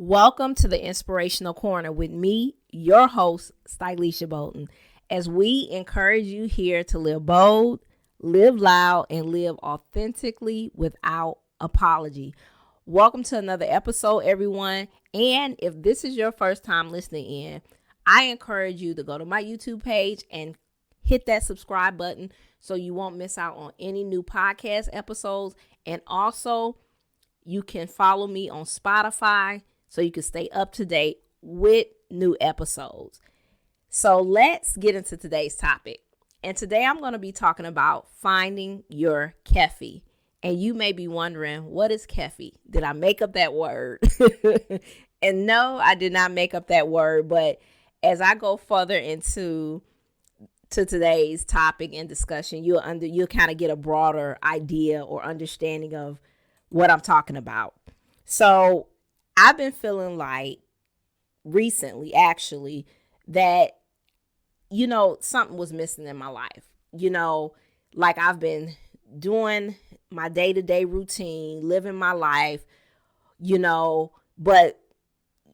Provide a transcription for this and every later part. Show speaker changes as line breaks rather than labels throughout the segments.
Welcome to the Inspirational Corner with me, your host, Stylisha Bolton, as we encourage you here to live bold, live loud, and live authentically without apology. Welcome to another episode, everyone. And if this is your first time listening in, I encourage you to go to my YouTube page and hit that subscribe button so you won't miss out on any new podcast episodes. And also, you can follow me on Spotify so you can stay up to date with new episodes. So let's get into today's topic. And today I'm going to be talking about finding your Kefi. And you may be wondering, what is Kefi? Did I make up that word? And no, I did not make up that word. But as I go further into today's topic and discussion, you'll kind of get a broader idea or understanding of what I'm talking about. So I've been feeling like recently, actually, that, something was missing in my life. Like I've been doing my day-to-day routine, living my life, but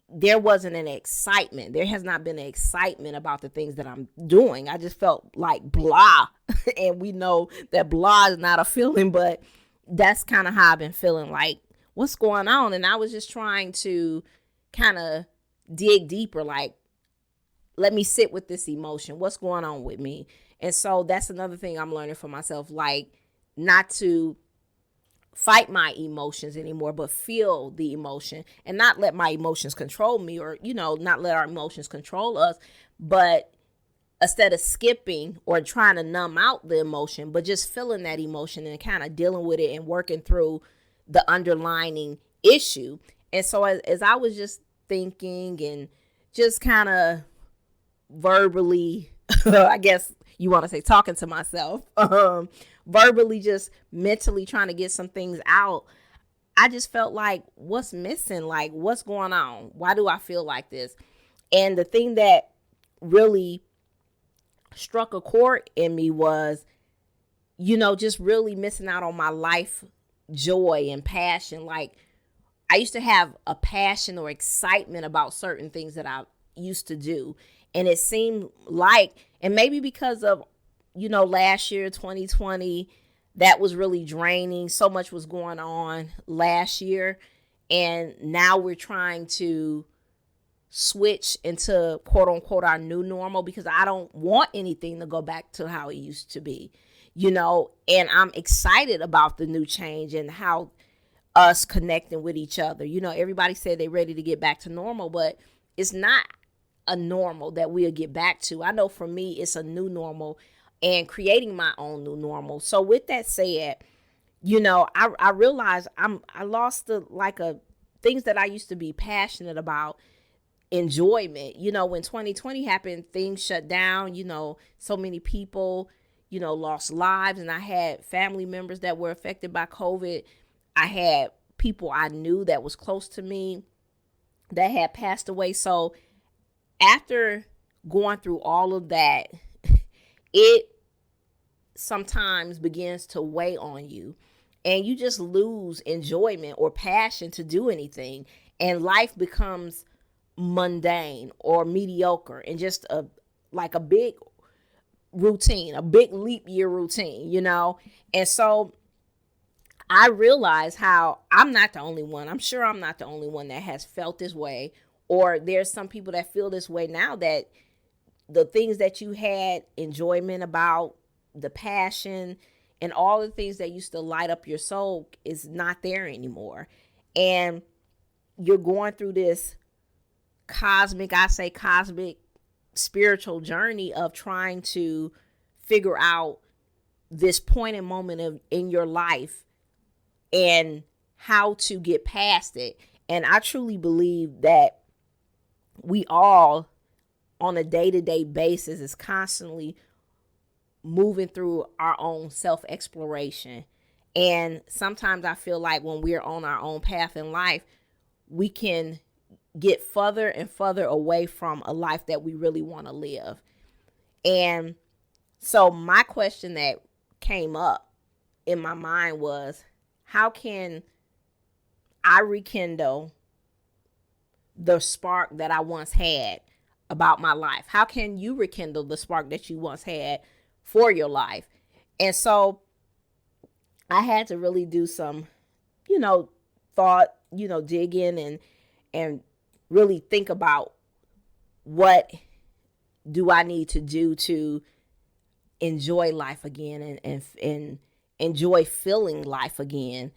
there wasn't an excitement. There has not been an excitement about the things that I'm doing. I just felt like blah. And we know that blah is not a feeling, but that's kind of how I've been feeling, like, what's going on? And I was just trying to kind of dig deeper, like, let me sit with this emotion. What's going on with me? And so that's another thing I'm learning for myself, like, not to fight my emotions anymore, but feel the emotion and not let my emotions control me, or, not let our emotions control us, but instead of skipping or trying to numb out the emotion, but just feeling that emotion and kind of dealing with it and working through the underlying issue. And so as I was just thinking and just kind of verbally, I guess you want to say talking to myself, verbally, just mentally trying to get some things out, I just felt like, what's missing? Like, what's going on? Why do I feel like this? And the thing that really struck a chord in me was, just really missing out on my life joy and passion. Like, I used to have a passion or excitement about certain things that I used to do. And it seemed like, and maybe because of, last year, 2020, that was really draining. So much was going on last year. And now we're trying to switch into quote unquote our new normal, because I don't want anything to go back to how it used to be, and I'm excited about the new change and how us connecting with each other. Everybody said they're ready to get back to normal, but it's not a normal that we'll get back to. I know for me, it's a new normal and creating my own new normal. So with that said, I realized I lost the things that I used to be passionate about. Enjoyment, when 2020 happened, things shut down, so many people, lost lives, and I had family members that were affected by COVID. I had people I knew that was close to me that had passed away. So after going through all of that, it sometimes begins to weigh on you, and you just lose enjoyment or passion to do anything, and life becomes mundane or mediocre and just a big routine, a big leap year routine, And so I realized how I'm not the only one. I'm sure I'm not the only one that has felt this way, or there's some people that feel this way now, that the things that you had enjoyment about, the passion and all the things that used to light up your soul is not there anymore. And you're going through this cosmic spiritual journey of trying to figure out this point and moment in your life and how to get past it. And I truly believe that we all on a day-to-day basis is constantly moving through our own self-exploration. And sometimes I feel like when we're on our own path in life, we can get further and further away from a life that we really want to live. And so my question that came up in my mind was, how can I rekindle the spark that I once had about my life? How can you rekindle the spark that you once had for your life? And so I had to really do some, thought, digging and really think about what do I need to do to enjoy life again and enjoy feeling life again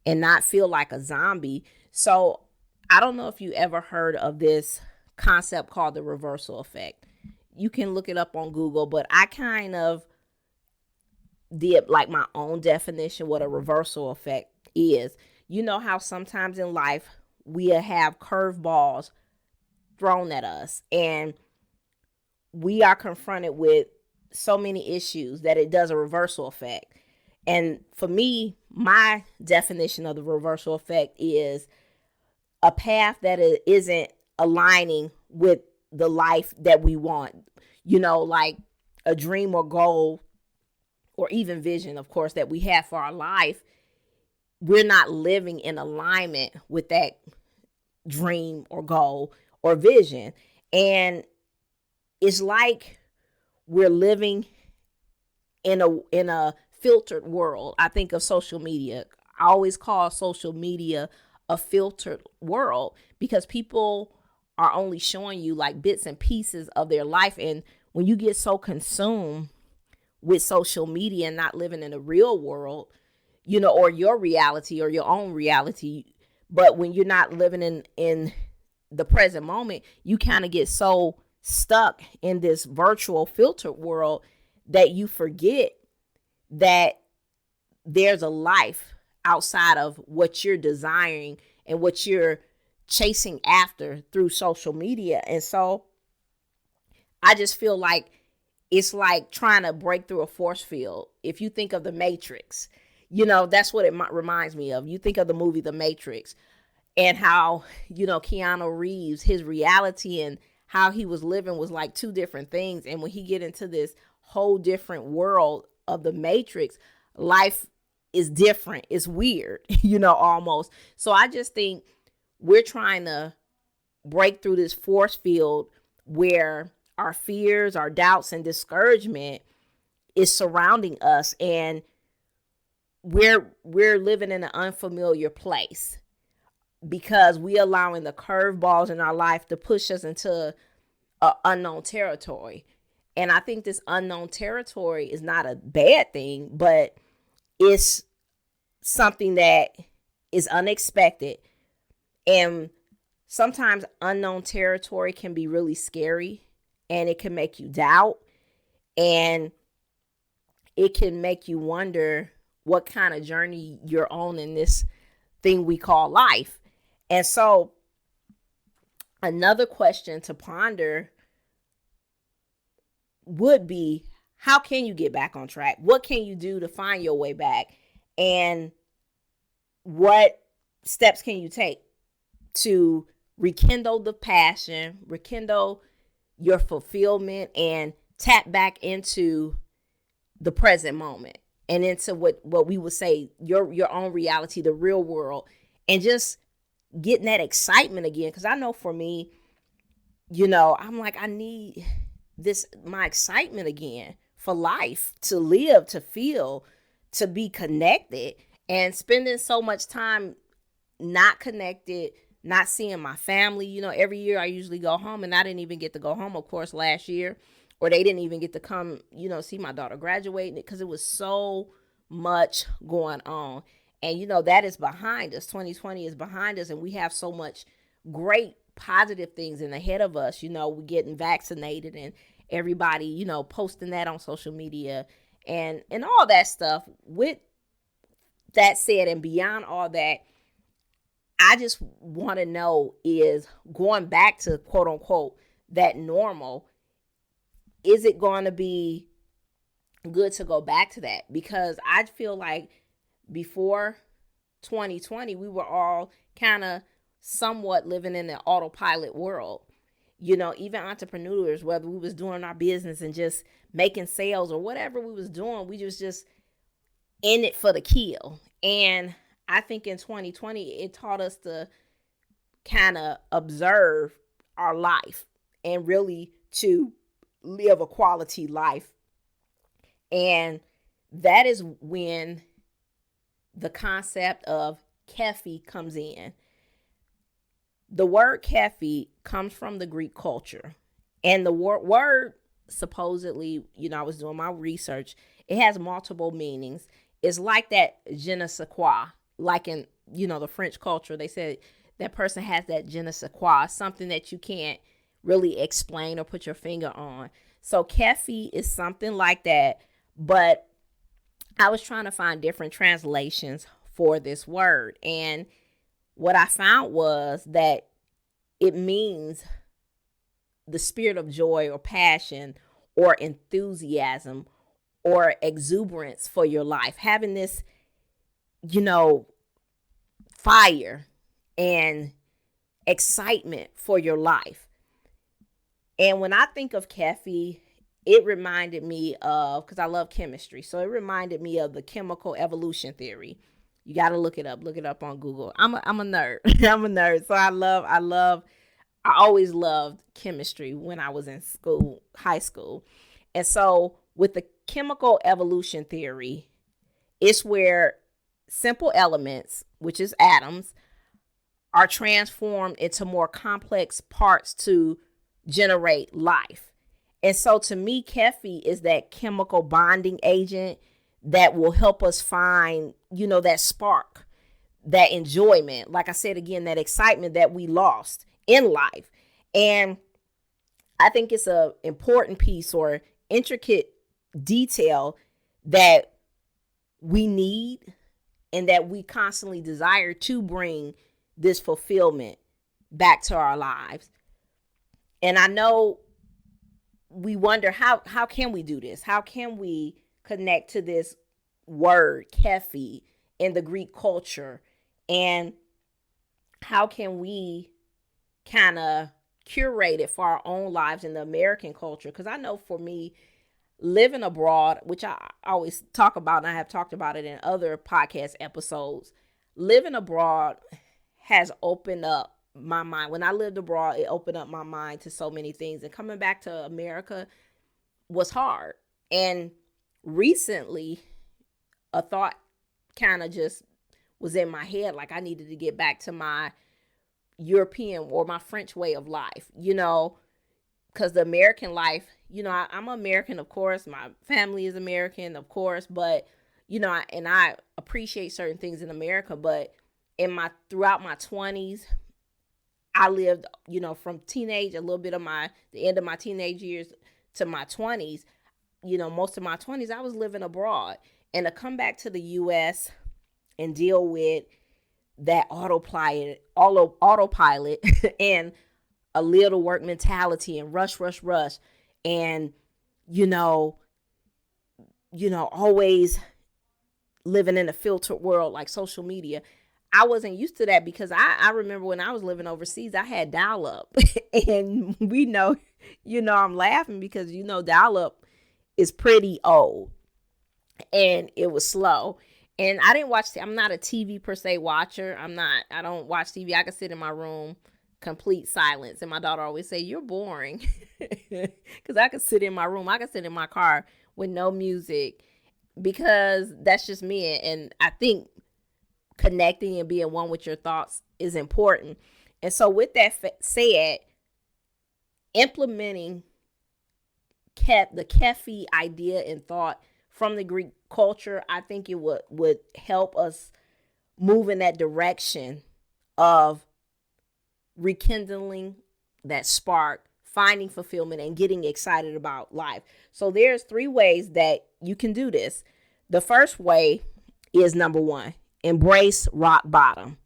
and not feel like a zombie. So I don't know if you ever heard of this concept called the reversal effect. You can look it up on Google, but I kind of did like my own definition what a reversal effect is. You know how sometimes in life we have curveballs thrown at us and we are confronted with so many issues that it does a reversal effect. And for me, my definition of the reversal effect is a path that isn't aligning with the life that we want, like a dream or goal or even vision, of course, that we have for our life. We're not living in alignment with that dream or goal or vision. And it's like we're living in a filtered world. I think of social media. I always call social media a filtered world because people are only showing you like bits and pieces of their life. And when you get so consumed with social media and not living in the real world, or your reality or your own reality, but when you're not living in the present moment, you kind of get so stuck in this virtual filtered world that you forget that there's a life outside of what you're desiring and what you're chasing after through social media. And so I just feel like it's like trying to break through a force field. If you think of the Matrix, that's what it reminds me of. You think of the movie The Matrix and how, Keanu Reeves, his reality and how he was living was like two different things. And when he get into this whole different world of the Matrix, life is different. It's weird, almost. So I just think we're trying to break through this force field where our fears, our doubts, and discouragement is surrounding us, and we're living in an unfamiliar place because we allowing the curveballs in our life to push us into unknown territory. And I think this unknown territory is not a bad thing, but it's something that is unexpected. And sometimes unknown territory can be really scary and it can make you doubt and it can make you wonder what kind of journey you're on in this thing we call life. And so another question to ponder would be, how can you get back on track? What can you do to find your way back? And what steps can you take to rekindle the passion, rekindle your fulfillment, and tap back into the present moment and into what we would say your own reality, the real world, and just getting that excitement again? Because I know for me, I'm like, I need my excitement again for life, to live, to feel, to be connected. And spending so much time not connected, not seeing my family. Every year I usually go home, and I didn't even get to go home, of course, last year, or they didn't even get to come, see my daughter graduating, because it was so much going on. And, that is behind us. 2020 is behind us, and we have so much great positive things in ahead of us. We're getting vaccinated and everybody, posting that on social media and all that stuff. With that said, and beyond all that, I just want to know, is going back to quote unquote that normal, is it going to be good to go back to that? Because I feel like before 2020, we were all kind of somewhat living in the autopilot world. Even entrepreneurs, whether we was doing our business and just making sales or whatever we was doing, we was just in it for the kill. And I think in 2020, it taught us to kind of observe our life and really to live a quality life. And that is when the concept of Kefi comes in. The word Kefi comes from the Greek culture. And the word supposedly, I was doing my research, it has multiple meanings. It's like that je ne sais quoi, like in, the French culture, they said that person has that je ne sais quoi, something that you can't really explain or put your finger on. So Kefi is something like that, but I was trying to find different translations for this word. And what I found was that it means the spirit of joy or passion or enthusiasm or exuberance for your life. Having this, fire and excitement for your life. And when I think of Kefi, it reminded me of, because I love chemistry, so it reminded me of the chemical evolution theory. You got to look it up on Google. I'm a nerd. I'm a nerd. So I always loved chemistry when I was in school, high school. And so with the chemical evolution theory, it's where simple elements, which is atoms, are transformed into more complex parts to generate life. And so to me, Kefi is that chemical bonding agent that will help us find, that spark, that enjoyment. Like I said, again, that excitement that we lost in life. And I think it's an important piece or intricate detail that we need and that we constantly desire to bring this fulfillment back to our lives. And I know we wonder, how can we do this? How can we connect to this word, Kefi, in the Greek culture? And how can we kind of curate it for our own lives in the American culture? Because I know for me, living abroad, which I always talk about, and I have talked about it in other podcast episodes, living abroad has opened up my mind. When I lived abroad, it opened up my mind to so many things. And coming back to America was hard. And recently, a thought kind of just was in my head, like I needed to get back to my European or my French way of life, because the American life, I'm American, of course. My family is American, of course. But, and I appreciate certain things in America. But throughout my 20s, I lived, from teenage, a little bit of the end of my teenage years to my 20s, most of my 20s, I was living abroad. And to come back to the U.S. and deal with that autopilot and a little work mentality and rush. And, always living in a filtered world like social media. I wasn't used to that because I remember when I was living overseas, I had dial-up. And we know, I'm laughing because, dial-up is pretty old and it was slow. And I didn't watch, I'm not a TV per se watcher. I don't watch TV. I can sit in my room, complete silence. And my daughter always say, you're boring. Because I could sit in my room. I could sit in my car with no music because that's just me. And I think connecting and being one with your thoughts is important. And so with that said, implementing the Kefi idea and thought from the Greek culture, I think it would help us move in that direction of rekindling that spark, finding fulfillment, and getting excited about life. So there's 3 ways that you can do this. The first way is number 1, embrace rock bottom.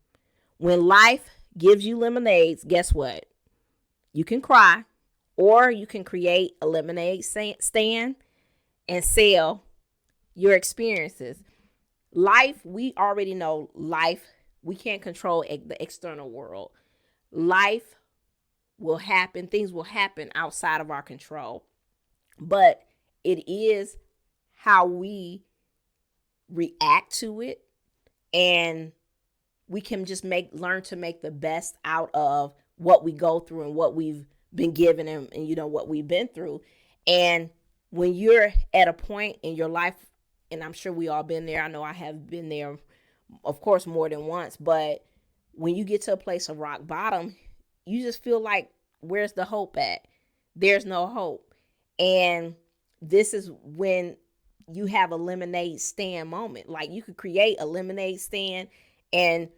When life gives you lemonades, guess what? You can cry, or you can create a lemonade stand and sell your experiences. Life, we already know life, we can't control the external world. Life will happen, things will happen outside of our control. But it is how we react to it and we can just learn to make the best out of what we go through and what we've been given, and you know, what we've been through. And when you're at a point in your life, and I'm sure we all been there, I know I have been there, of course, more than once, but when you get to a place of rock bottom, you just feel like, where's the hope at? There's no hope. And this is when you have a lemonade stand moment. Like, you could create a lemonade stand and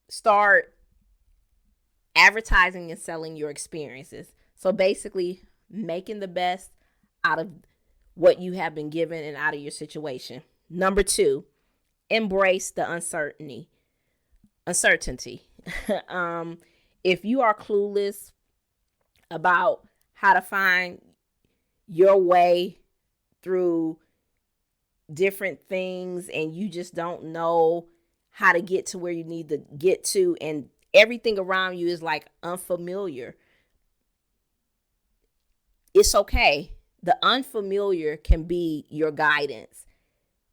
start advertising and selling your experiences. So basically, making the best out of what you have been given and out of your situation. Number 2, embrace the uncertainty. If you are clueless about how to find your way through different things, and you just don't know how to get to where you need to get to, and everything around you is like unfamiliar, it's okay. The unfamiliar can be your guidance.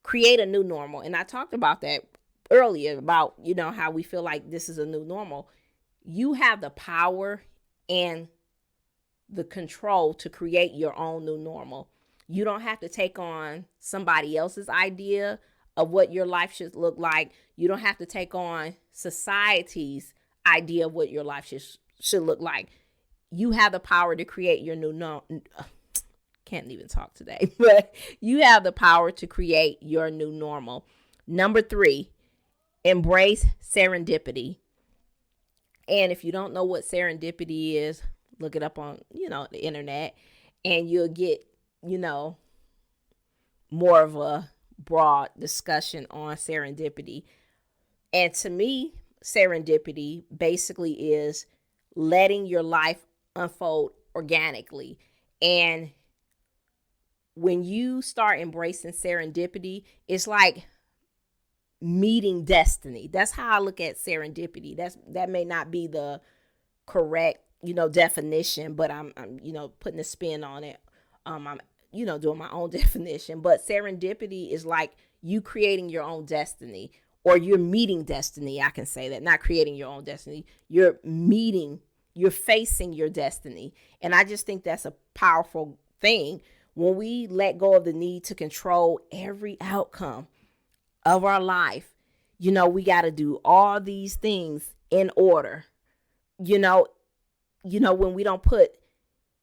Create a new normal. And I talked about that earlier, about, you know, how we feel like this is a new normal. You have the power and the control to create your own new normal. You don't have to take on somebody else's idea of what your life should look like. You don't have to take on society's idea of what your life should look like. You have the power to create your new normal. Can't even talk today, but you have the power to create your new normal. Number 3, embrace serendipity. And if you don't know what serendipity is, look it up on, you know, the internet, and you'll get, you know, more of a broad discussion on serendipity. And to me, serendipity basically is letting your life unfold organically. And when you start embracing serendipity, it's like meeting destiny. That's how I look at serendipity. That may not be the correct, you know, definition, but I'm you know, putting a spin on it. I'm, you know, doing my own definition. But serendipity is like you creating your own destiny, or you're meeting destiny. I can say that. Not creating your own destiny. You're facing your destiny. And I just think that's a powerful thing. When we let go of the need to control every outcome of our life, you know, we got to do all these things in order. You know, when we don't put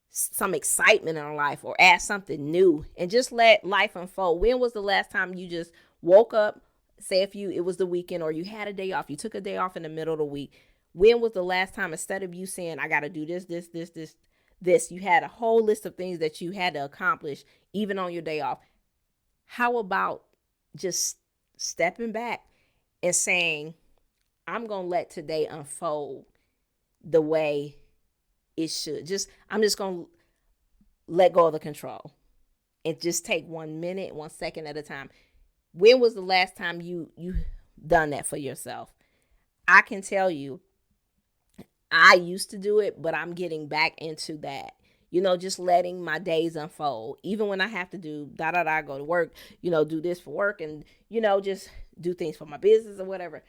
some excitement in our life or add something new and just let life unfold. When was the last time you just woke up, say if it was the weekend, or you had a day off, you took a day off in the middle of the week. When was the last time, instead of you saying, I got to do this, you had a whole list of things that you had to accomplish, even on your day off? How about just stepping back and saying, I'm going to let today unfold the way it should. I'm just going to let go of the control and just take 1 minute, 1 second at a time. When was the last time you done that for yourself? I can tell you, I used to do it, but I'm getting back into that. You know, just letting my days unfold. Even when I have to do go to work, you know, do this for work, and, you know, just do things for my business or whatever.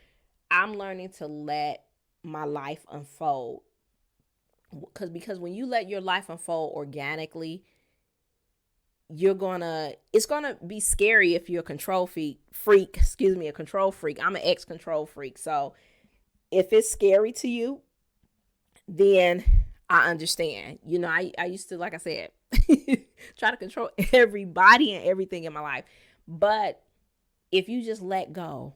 I'm learning to let my life unfold. Because when you let your life unfold organically, it's gonna be scary if you're a control freak. I'm an ex-control freak. So if it's scary to you, then I understand. You know, I used to, like I said, try to control everybody and everything in my life. But if you just let go.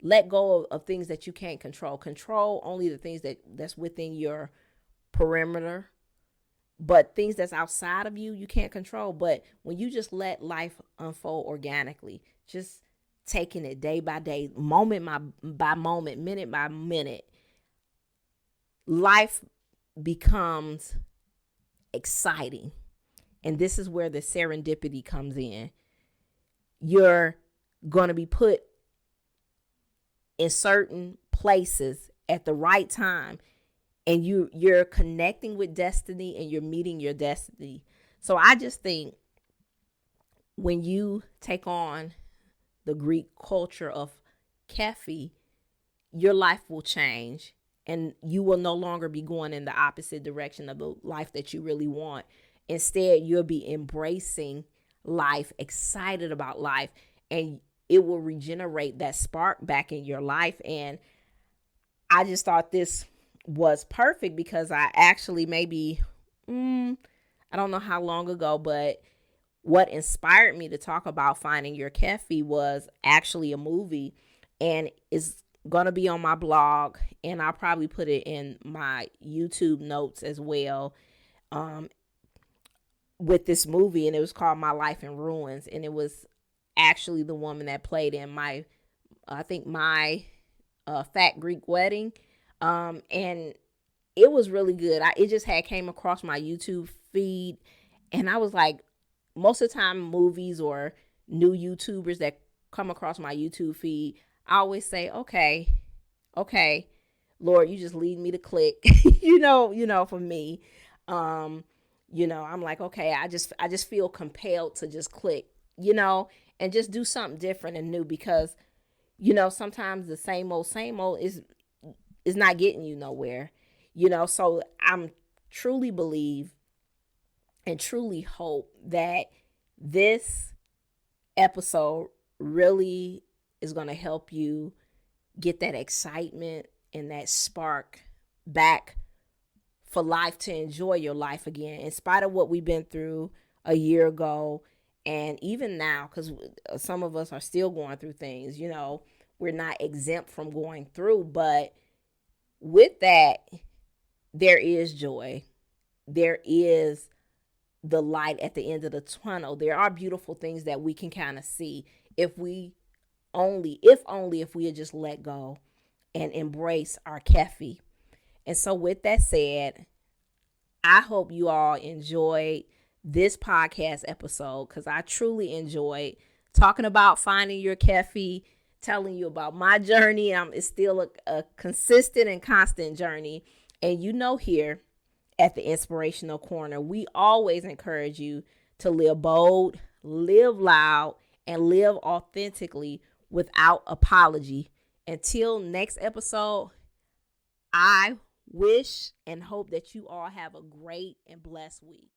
Let go of things that you can't control. Control only the things that's within your perimeter. But things that's outside of you can't control. But when you just let life unfold organically, just taking it day by day, moment by moment, minute by minute, life becomes exciting. And this is where the serendipity comes in. You're going to be put in certain places at the right time, and you're connecting with destiny, and you're meeting your destiny. So I just think when you take on the Greek culture of Kefi, your life will change and you will no longer be going in the opposite direction of the life that you really want. Instead, you'll be embracing life, excited about life, and it will regenerate that spark back in your life. And I just thought this was perfect because I actually I don't know how long ago, but what inspired me to talk about finding your Kefi was actually a movie, and it's going to be on my blog, and I'll probably put it in my YouTube notes as well, with this movie. And it was called My Life in Ruins, and it was actually the woman that played in my Fat Greek Wedding, and it was really good. It just had came across my YouTube feed, and I was like, most of the time movies or new YouTubers that come across my YouTube feed, I always say, okay, Lord, you just lead me to click, for me. I'm like, okay, I just feel compelled to just click, and just do something different and new, because, sometimes the same old is not getting you nowhere, so I'm truly believe and truly hope that this episode really is going to help you get that excitement and that spark back for life, to enjoy your life again, in spite of what we've been through a year ago. And even now, because some of us are still going through things, we're not exempt from going through. But with that, there is joy. There is the light at the end of the tunnel. There are beautiful things that we can kind of see if we if we had just let go and embrace our Kefi. And so with that said, I hope you all enjoyed this podcast episode, because I truly enjoyed talking about finding your Kefi, telling you about my journey. It's still a consistent and constant journey. And here at the Inspirational Corner, we always encourage you to live bold, live loud, and live authentically without apology. Until next episode, I wish and hope that you all have a great and blessed week.